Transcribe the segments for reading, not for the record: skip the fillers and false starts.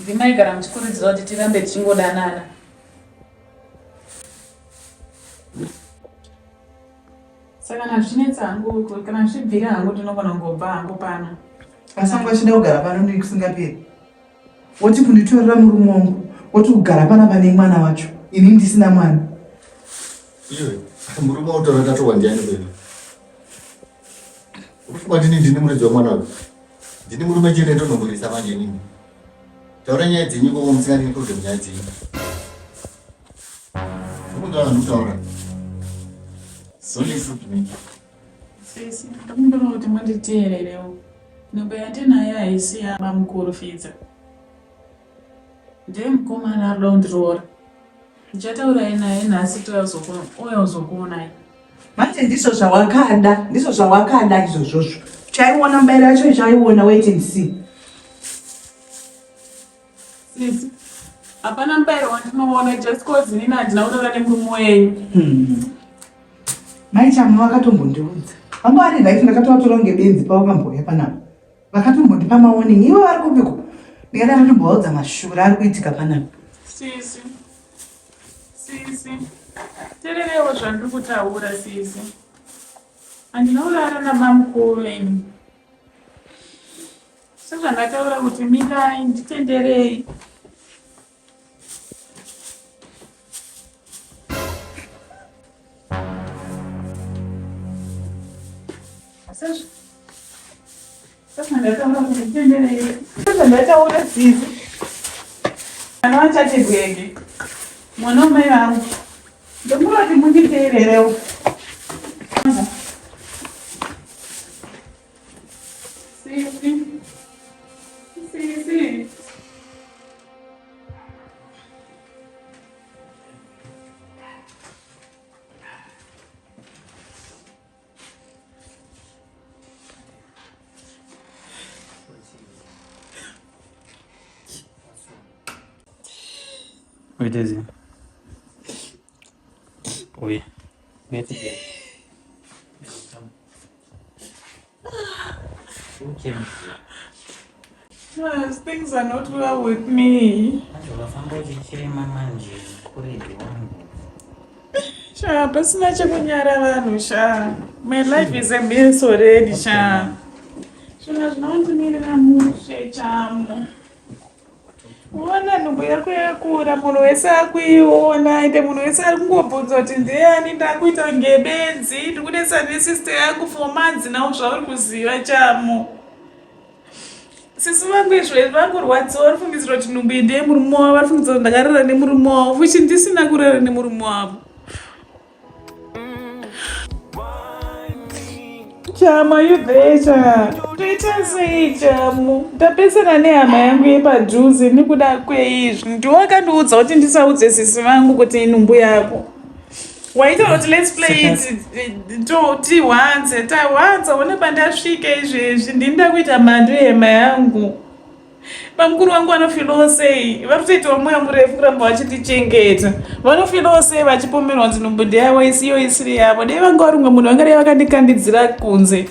Ndimaigara muchikurudzirwa kuti tirambe tichingodanana. Saka nazvinetsa hangu kana zvibvira hangu tinogona kungobva hangu pano. Asanga achida kugara pano ndikusingaperi. Woti kunditorera murume wangu, woti kugara pana pane mwana wacho. Ini ndisina mwana. Iwe, murume utora tatowa ndiani kwenu? Ufunga ndini muridzi wamwana wangu. Ndini murume chete ndonomurisa manje nini? Taura nyaya dzenyu ko musingadi kude nyaya dzenyu. Unogara nokutaura. So listen to me. Sisi, ndakundona kuti mwanditeererewo. Nhumbi yandinayo haisi yamamukurufidza. Ndiye mukomana arikuda kundiroora. Ndichataura naye nhasi ouya kuzokuonai. Manje ndizvo zvawakada izvozvozvo. Chaiona mubairo wacho chaiona wait and see. Sisi, hapana mubairo wandinoona just cause inini handina kutaura nemurume wenyu. Mai chama vakatombondiudza. Vambari ndaiti ndakatovatora ngebenzi pavakamboya panapa. Vakatombondipa maoni ivo vari kupiko. Ndikada kutomboudza mashura ari kuitika panapa. Sisi. Tererewo zvandiri kutaura sisi. Handina kurara namamukuru imi. Sezvandataura kuti mirai nditenderei. Sezvandataura kuti nditenderei. Sezvandataura sisi. Mwana wachati bwege. Mwana wamai vangu. Ndomurati munditeererewo. Sisi. Oi, Dezinho. Oi. Vem aqui. O que é? Yes, things are not well with me. Sha, pasina chakunyara vanhu sha. My life is a mess already sha. Shona zvinondimirira mushe chamo. Uona nhumbu yako yakura, munhu wese akuiona, ende munhu wese ari kungobvunza kuti ndiani ndakuita ngebenzi, ndiri kunetsa nesister yangu for months now zvauri kuziva chamo. Sisi vangu izvezvi vakurwadziwa vari fungidzira kuti nhumbu iyi ndeye murume wavo, vari fungidzira kuti ndakarara nemurume wavo, which ndisina kurara nemurume wavo. Chama, you there cha? Toita sei chamo? Ndapesana nehama yangu yepadhuze nekuda kweizvi. Ndiwakandiudza kuti ndisaudze sisi vangu kuti inhumbu yako. Waitaura kuti let's play it tiwanze, tawanza one pandasvika izvezvi ndinda kuita mhando yehama yangu. Bamukuru vangu vanofilawo sei? Vari kutoitawo mweya murefu kuramba vachitichengeta. Vanofilawo sei vachipomerwa kuti nhumbu ndeyavo isiyo isiri yavo. Dei vanga vari umwe munhu vangadai vakandikandidzira kunze.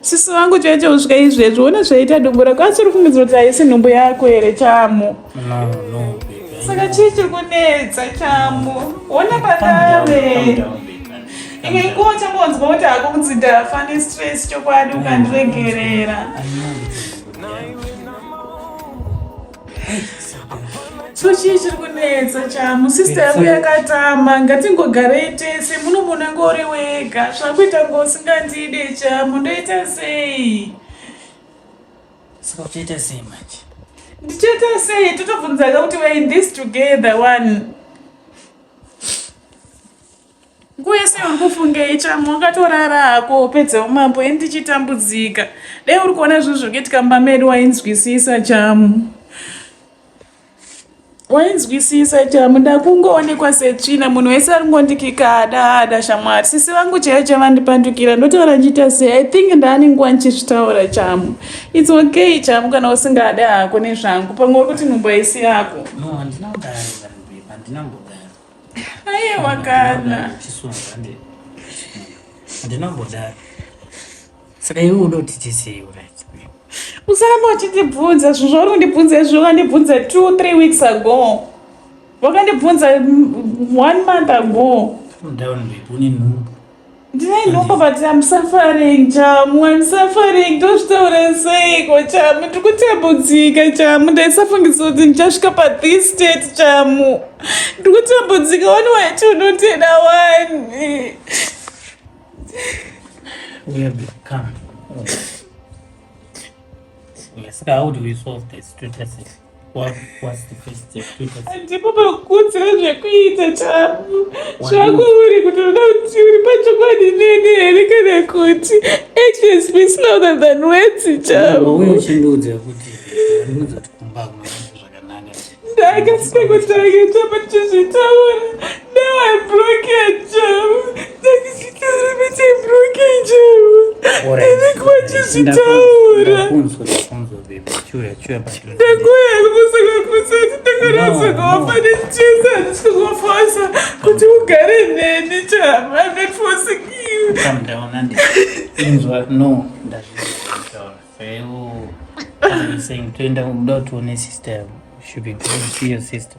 Sisi vangu chaicho kusvika izvezvi one zvaita dumbu rako asi uri kufungidzira kuti haisi nhumbu yako here chamo. No. Saka chii chiri kunetsa chamo? Ona padave. Inge ikuwo chambonzwa kuti hako kunzi ndafa nestress chokwadi ukandiregerera. So chii chiri kunetsa chamo? Sister yangu yakatama, ngatingogarei tese, muno munhu anga uri wega. Zvakuita ngosingandide chamo, ndoita sei? Saka uchaita sei manje? Ndichaita sei? Totobvunzaka kuti we're in this together one. Nguva yese uri kufungei chamo, wakatorara hako pedza umambo endichitambudzika. Dei uri kuona zvinhu zvokuitika mumba medu wainzwisisa chamo. Wainzwisisa chamo, ndakungoonekwa setsvina, munhu wese ari kungondikika ada shamwari. Sisi vangu chaicho vandipandukira, ndotaura ndichita sei? I think ndaane nguva ndichizvitaura chamo. It's okay chamo kana usingada hako nezvangu, pamwe uri kuti nhumbu haisi yako. No, handina kudaro. Aiwa kana. Handina kudaro. Saka iwe unoda kuti tisei right? Usaramba uchindibvunza zvinhu zvauri kundibvunza izvo wakandibvunza 2-3 weeks ago. Wakandibvunza 1 month ago. Down babe, une nhumbu. Ndine nhumbu but I'm suffering chamu. I'm suffering. Ndozvitaura seiko chamu. Ndiri kutambudzika chamu. Ndaisafungisa kuti ndichasvika this state chamu. Ndiri kutambudzika. One way 2 not one. Yeah, babe, come. Yes, how do we solve this? What's the first step? Ndipo pakukudzira zvekuita chamu. Zvako uri kuti unoda kuti uri pachokwadi nene here kana kuti actions speak louder than words chamu. Uye uchindiudza kuti ndinodza kuti kumba kunoita zvakanaka. Ndakasvika kutanga chamu ndichizvitaura. Now I'm broken chamu. Ndakazvitaura kuti I'm broken chamu. Ndiri kuchizvitaura. Ndakuya kumusakakusati ndakarasaka wafanira ndisikakufosa kuti ugare neni chamu. I'm not forcing you. Calm down, Andy. No, ndazvitaura. I'm saying toenda kuda tuone sister. Should be going to see your sister.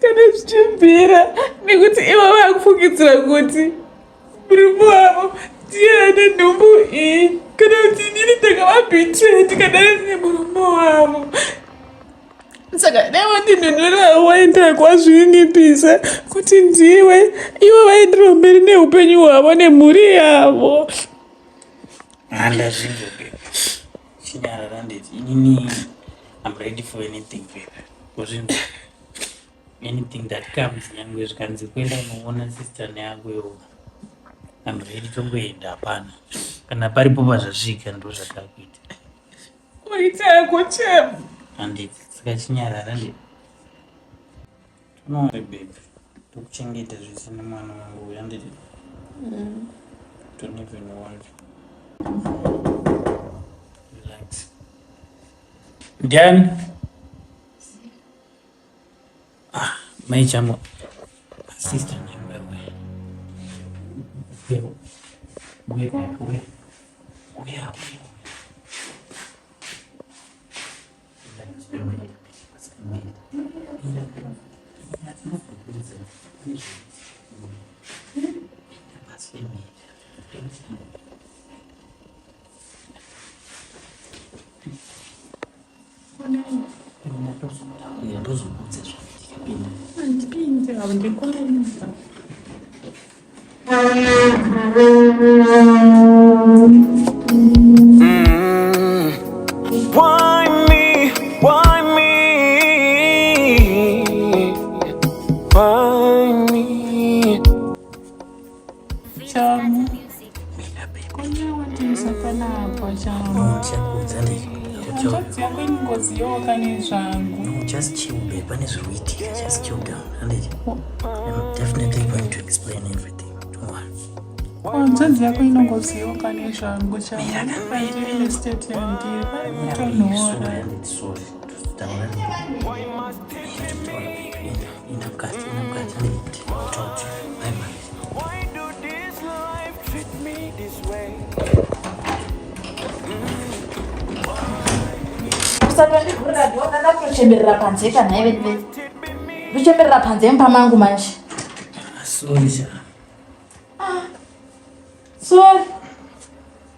Kana zvichimbira nekuti ivo vakufungidzira kuti murume wavo ndiye ane nhumbu iyi kana kuti inini ndakavabetrayed kana ine murume wavo. Saka dai wandinhonora waenda kwazvininipisa kuti ndiwe ivo vaendera mberi neupenyu hwavo nemhuri yavo. Handazvinzo babe. Chinyarara ndeti inini I'm ready for anything babe. Kuzvinzo anything that comes nyangwe zvikanzi kuenda unoona sister neyangu iwo I'm ready tongoenda hapana. Kana paripo pazvasvika ndo zvatakuita. Waitako chamu. Handiti saka chinyarara ndeti. Tonoore babe. Tokuchengeta zvese nemwana wangu uyu handiti. Don't even want. Relax. Done. Mai chamu. Sister nyangwe wewe. Ndipinde avo ndikwarenza. Why me? Why me? Why me? Chamu. Konya wandisa panapa chamu. Hanzvadzi yako ine ngozi yowakane zvangu. No, just chill, babe. Pane zviruitika. Just chill down. I'm definitely going to explain everything. Don't worry. Hanzvadzi yako ine ngozi yowakane zvangu chamu. Pandiri state yandiri panotora. Sorry. Why do this life treat me this way? Kuchemberera panze kana ive ndive. Kuchemberera panze mpa mangu manje. Sorry. Sorry.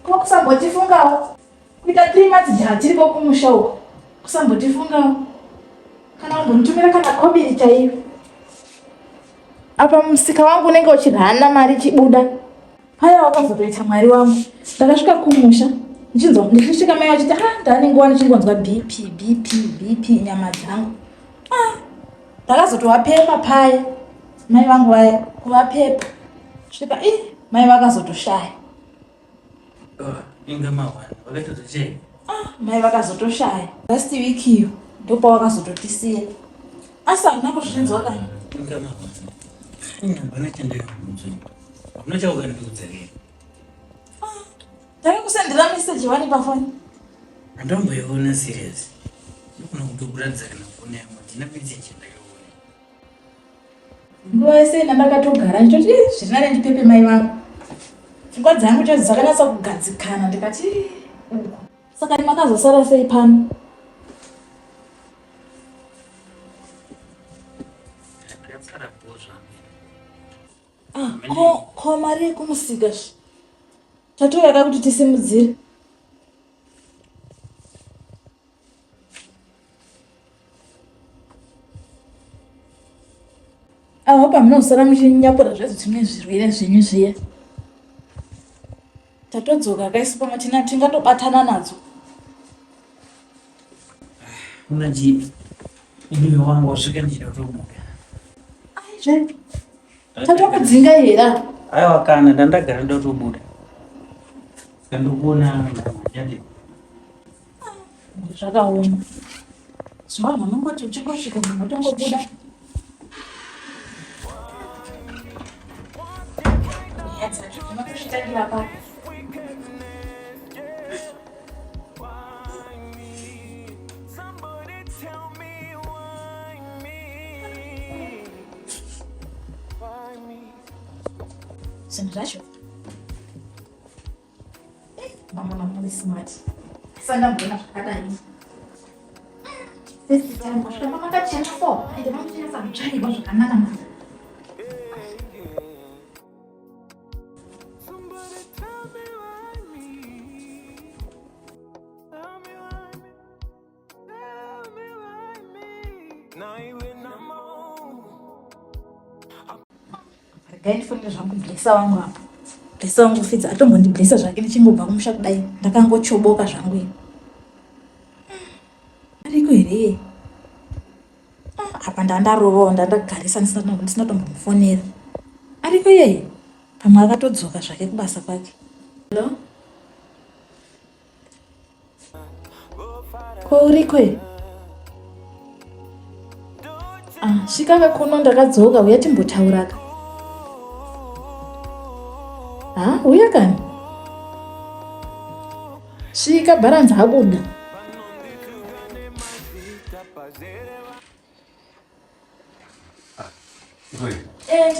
Kwa kusambotifungawo. Kuita 3 months jaha tiripo kumusha uko. Kusambotifungawo. Kana wambonitumira kana kobiri chaiyo. Apa musika wangu unenge uchirhana mari chibuda. Paya wakazotoita mwari wangu. Ndakasvika kumusha. Ndichisvika mai vachiti ndane nguva ndichingonzwa BP nyama dzangu. Ndakazotovapepa paya. Mai vangu vaya kuvapepa. Svika mai vakazotoshaya. Inga mawani, wakatotochei? Mai vakazotoshaya. Last week iyo ndopa wakazototisiya. Asi hakuna kuzvinzwa kana. Inga mawani. Hapana chandinokuudza. Hakuna chaukandiudza here. Ndakakusendera message wani pafoni. Andamboiona serious. Ndikuna kutokuratidza kana foni yangu ndina message ndakaona. Nguva yese ndakatogara nditoti zvirinare ndipepe mai vangu. Pfungwa dzangu chadzo dzakanatsa kugadzikana ndikati Saka makazosara sei pano? Ko mari yekumusika tatoyaka kuti tisimudzire. Aho pamunosara muchinyapura zvezvo zvimwe zvirwere zvenyu zviya. Tatodzoka kaisi pamwe tingatobatana nadzo. Unaji ini wangu wasika ndichitomuka. Aizve tatokudzinga hera. Aiwa kana ndandagara ndotobuda. Skandokuona nyadi. Zvakaoma. Zvava munongoti uchingosvika munotongobuda. Somebody tell me why me? Why me? Zvinhu zvacho mamona muri smart sandambona zvakadai sesitamboshamba makachena so ende mamuchenesa mutsvairwa zvakanaka mama. Somebody tell me why me? Tell me why me? Tell me why me? Now you in the mood. Regai ndifonere zvangu blesa wangu apo. Blesa wangu fidza atombondiblesa zvake ndichingobva kumusha kudai ndakangochoboka zvangu ino. Ariko here apa ndandarovawo ndandagarisa ndisina tombomufonera. Ariko yeye pamwe akatodzoka zvake kubasa kwake. Hello? Ko uriko here? Svika kuno ndakadzoka uya timbotauraka. Uya kani? Svika bharanzi abuda.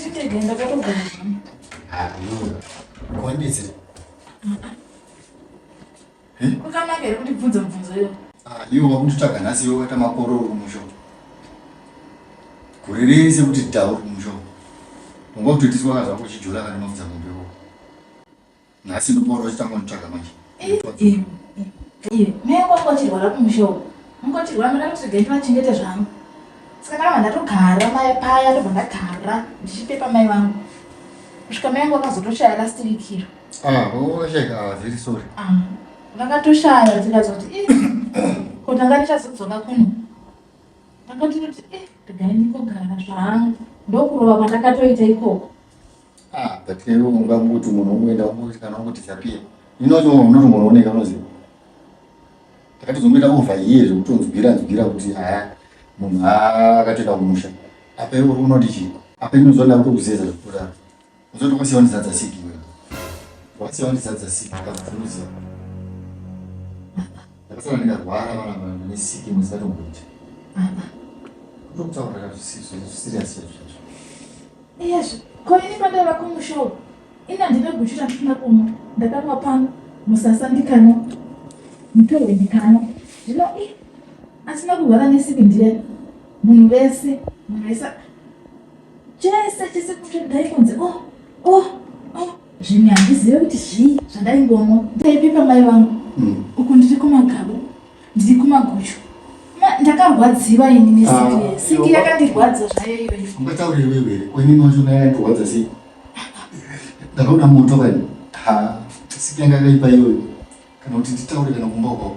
Nditege ndakatogara zvami. Kwandidzi. Kwakanaka here kundibvunza mubvunzo iyo. Iwo wakutotsvaga nhasi iwo wata makore uri kumusho. Gore rese kuti dhau uri kumusho. Unga kutoti waka zvako uchijula kana mabvudza mombewo. Nhasi ndopora uchitanga kutsvaga manje. Mengo ngochirwara kumusho. Ngochirwara ndakatosege ndivachengete zvangu. Saka ndakamba ndatogara mai paya ndobva ndagara ndichipepa mai vangu. Kusvika mai vangu vakazotoshaya last week iro. Washayika very sorry. Vakatoshaya tikazoti ko ndanga ndichazodzoka kuno. Ndakatoti regai ndingogara zvangu ndokurova kwandakatoita ikoko. But iwe unganguti munhu umwenda unguti kana unguti zapiya. Inoti unoti munhu unooneka unoziva. Takatozomboita over years kutonzwira kuti munhu akatoenda kumusha. Apa iwe uri unoti chii? Apa inozoda kutokuzeza zvekudaro. Uzoti kwasiwa ndizadza siki iwe. Wasiwa ndizadza siki kakufunuziva. Ndakasara ndikarwara vana nesiki musisatomboita. Kutokutaura kakasisiso serious yazvo. Yes, ko ini pandava kumusho. Ina ndinoguchira ndina kuno. Ndakamwa pano musasandikano. Mutorwe ndikano. Zvino asina kurwara nesiki ndiye. Munhu wese chese kuti ndaikonze zvimwe handizive kuti zvii zvadaingomwa ndaipepa mai vangu uku ndiri kumagabo ndiri kumaguchu ndakarwadziwa ini nesiki siki yakandirwadza zvayo iyoyo. Ungataurire wewe here kweni nocho yakandirwadza sei? Ndakaona moto kani siki yanga yakaipa iyoyo kana kuti nditaure kana kumba kwako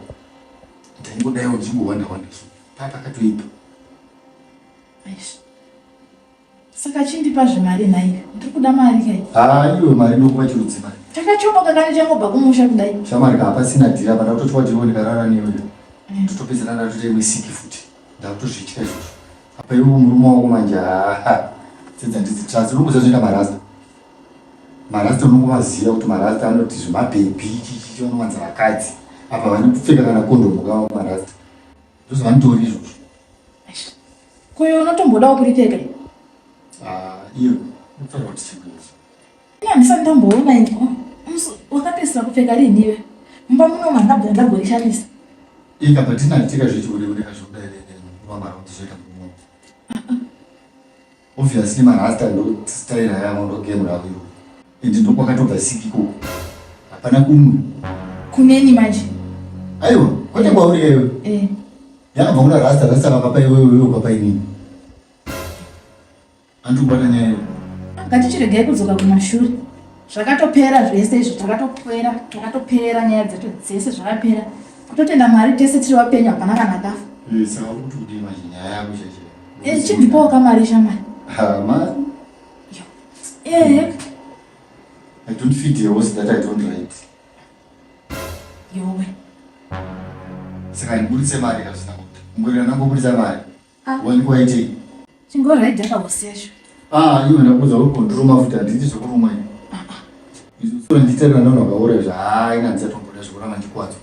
ndaingodaiwo ndichimbowandawandaso pakakatoipa. Saka chindipa zvemari naiyo ndiri kuda mari kai. Iwe mari ndokuva chirudzima. Takachoboka kani changobva kumusha kudai. Shamari hapasina dhira pana kutoti watiwo ndikarara newe. Totopedzana ndatotemwe siki futi. Ndakutozviitya izvozvo. Apa iwe murume wako manje dzedza ndidzitrazi unongozazoita marasta. Marasta unongovaziva kuti marasta anoti zvemabhebhi chichi vanowanza vakadzi. Apa vane kupfeka kana kondomu kava marasta. Ndozva nditori izvozvo. Koyo unotombodawo kuripfeka. Iyo unofanira kuti chigwezi. Ina handisati ndamboona ini. Wakapedzisira kupfeka rini iwe? mumba muno mandabva ndagorishandisa ika patina tika zvichiureka zvokudairere mumamara kuti zvoita mumo obviously marasta ndo style yavo ndo game ravo iro ende ndo kwakatobva sikiko hapana kumwe kuneni manje aiwa kwete kwaurika iwe yakabva kuna rasta vakapa iwewe ukapa inini andikubata nyaya iyo ngatichiregai kudzoka kumashure zvakatopera zvese izvo takatopera nyaya dzetu dzese zvakapera kutotenda Mwari tese tiri vapenyu hapana kana kafa saka kuti kudii manje nyaya yako cheche chibvipawo kamari shamari mari I don't feed the horse that I don't ride. yowe Saka ndiburitse mari kazvina kuti ngorera nangoburitsa mari waitei chingorhaidha kahosezvo iwe ndakuudza uri kondiro mafuta handiti zvokurumwa izvo sura nditerera nano vakaura izvo inandisa tomboda zvokuramba ndikwadzwa